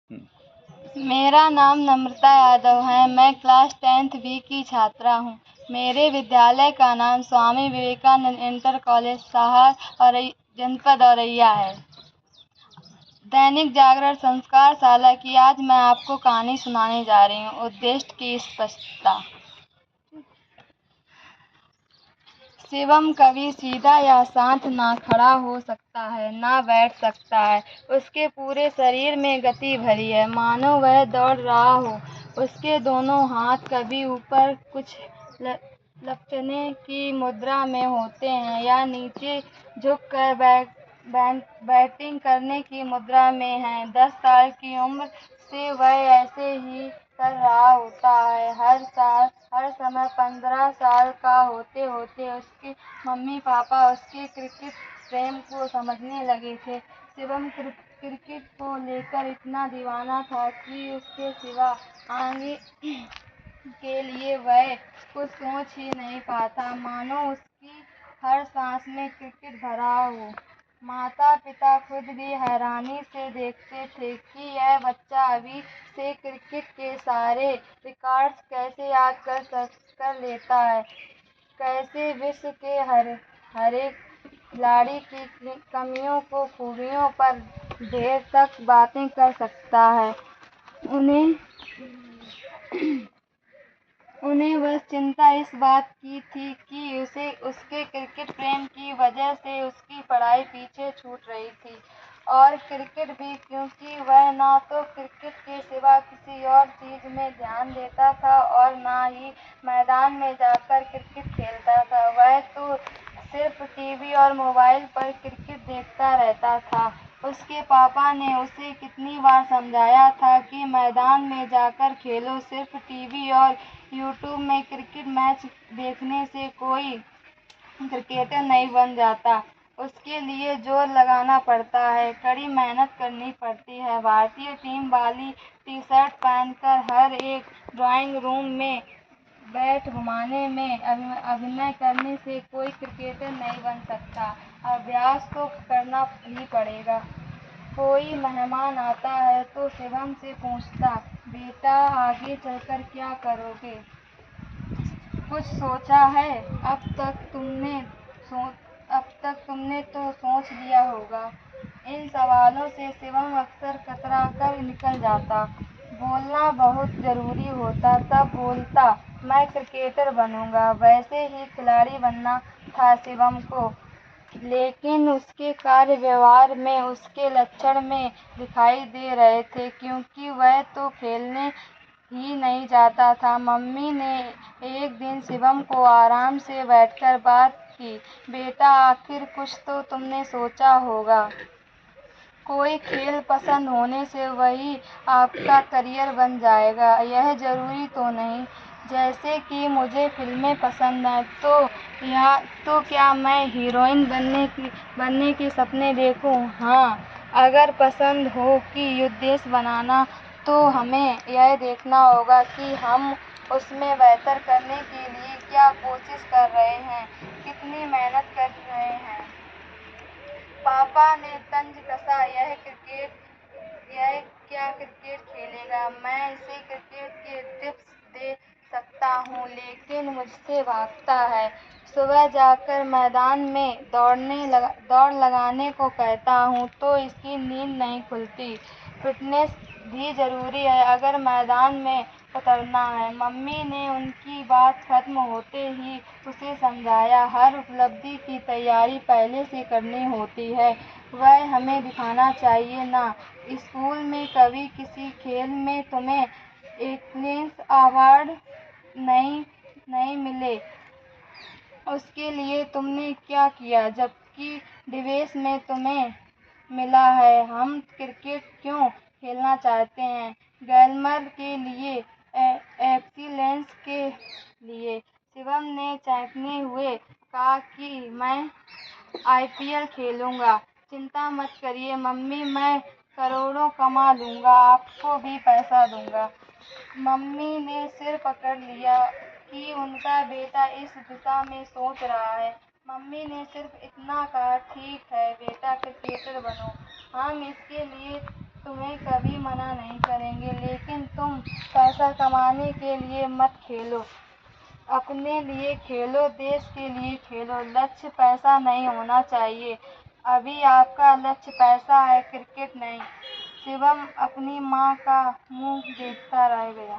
मेरा नाम नम्रता यादव है। मैं क्लास 10th बी की छात्रा हूँ। मेरे विद्यालय का नाम स्वामी विवेकानंद इंटर कॉलेज साहर और जनपद औरैया है। दैनिक जागरण संस्कार शाला की आज मैं आपको कहानी सुनाने जा रही हूँ। उद्देश्य की स्पष्टता। शिवम कभी सीधा या शांत ना खड़ा हो सकता है, ना बैठ सकता है। उसके पूरे शरीर में गति भरी है, मानो वह दौड़ रहा हो। उसके दोनों हाथ कभी ऊपर कुछ लपटने की मुद्रा में होते हैं या नीचे झुककर बैटिंग करने की मुद्रा में हैं। 10 साल की उम्र से वह ऐसे ही कर रहा होता है। हर समय 15 साल का होते होते उसके मम्मी पापा उसके क्रिकेट प्रेम को समझने लगे थे। शिवम क्रिकेट को लेकर इतना दीवाना था कि उसके सिवा आगे के लिए वह कुछ सोच ही नहीं पाता, मानो उसकी हर सांस में क्रिकेट भरा हो। माता पिता खुद भी हैरानी से देखते थे कि यह बच्चा अभी से क्रिकेट के सारे रिकॉर्ड्स कैसे याद कर लेता है, कैसे विश्व के हर एक खिलाड़ी की कमियों को खूबियों पर देर तक बातें कर सकता है। उन्हें बस चिंता इस बात की थी कि उसके क्रिकेट प्रेम की वजह से उसकी पढ़ाई पीछे छूट रही थी, और क्रिकेट भी, क्योंकि वह ना तो क्रिकेट के सिवा किसी और चीज में ध्यान देता था और ना ही मैदान में जाकर क्रिकेट खेलता था। वह तो सिर्फ टीवी और मोबाइल पर क्रिकेट देखता रहता था। उसके पापा ने उसे कितनी बार समझाया था कि मैदान में जाकर खेलो, सिर्फ टीवी और यूट्यूब में क्रिकेट मैच देखने से कोई क्रिकेटर नहीं बन जाता। उसके लिए जोर लगाना पड़ता है, कड़ी मेहनत करनी पड़ती है। भारतीय टीम वाली टी-शर्ट पहनकर हर एक ड्राइंग रूम में बैट घुमाने में अभिनय करने से कोई क्रिकेटर नहीं बन सकता। अभ्यास तो करना ही पड़ेगा। कोई मेहमान आता है तो शिवम से पूछता, बेटा आगे चलकर क्या करोगे, कुछ सोचा है? अब तक तुमने तो सोच लिया होगा। इन सवालों से शिवम अक्सर कतरा कर निकल जाता। बोलना बहुत जरूरी होता तब बोलता, मैं क्रिकेटर बनूंगा। वैसे ही खिलाड़ी बनना था शिवम को, लेकिन उसके कार्य व्यवहार में, उसके लक्षण में दिखाई दे रहे थे, क्योंकि वह तो खेलने ही नहीं जाता था। मम्मी ने एक दिन शिवम को आराम से बैठकर बात की, बेटा आखिर कुछ तो तुमने सोचा होगा। कोई खेल पसंद होने से वही आपका करियर बन जाएगा, यह जरूरी तो नहीं। जैसे कि मुझे फिल्में पसंद हैं, तो क्या मैं हीरोइन बनने के सपने देखूं? हाँ, अगर पसंद हो कि उद्देश्य बनाना, तो हमें यह देखना होगा कि हम उसमें बेहतर करने के लिए क्या कोशिश कर रहे हैं, कितनी मेहनत कर रहे हैं। पापा ने तंज कसा, यह क्या क्रिकेट खेलेगा? मैं इसे क्रिकेट के टिप्स दे सकता हूँ, लेकिन मुझसे भागता है। सुबह जाकर मैदान में दौड़ लगाने को कहता हूँ तो इसकी नींद नहीं खुलती। फिटनेस भी जरूरी है अगर मैदान में उतरना है। मम्मी ने उनकी बात खत्म होते ही उसे समझाया, हर उपलब्धि की तैयारी पहले से करनी होती है, वह हमें दिखाना चाहिए ना। स्कूल में कभी किसी खेल में तुम्हें एक्सीलेंस अवार्ड नहीं मिले, उसके लिए तुमने क्या किया, जबकि डिबेट में तुम्हें मिला है? हम क्रिकेट क्यों खेलना चाहते हैं? ग्लैमर के लिए, एक्सीलेंस के लिए। शिवम ने चौंकते हुए कहा कि मैं IPL खेलूंगा। चिंता मत करिए मम्मी, मैं करोड़ों कमा लूंगा, आपको भी पैसा दूंगा। मम्मी ने सिर पकड़ लिया कि उनका बेटा इस दिशा में सोच रहा है। मम्मी ने सिर्फ इतना कहा, ठीक है बेटा, क्रिकेटर बनो, हम इसके लिए تمہیں کبھی منع نہیں کریں گے، لیکن تم پیسہ کمانے کے لیے مت کھیلو، اپنے لیے کھیلو، دیش کے لیے کھیلو، لکष्य پیسہ نہیں ہونا چاہیے، ابھی آپ کا لکष्य پیسہ ہے، کرکٹ نہیں۔ شیوم اپنی ماں کا منہ دیکھتا رہ گیا۔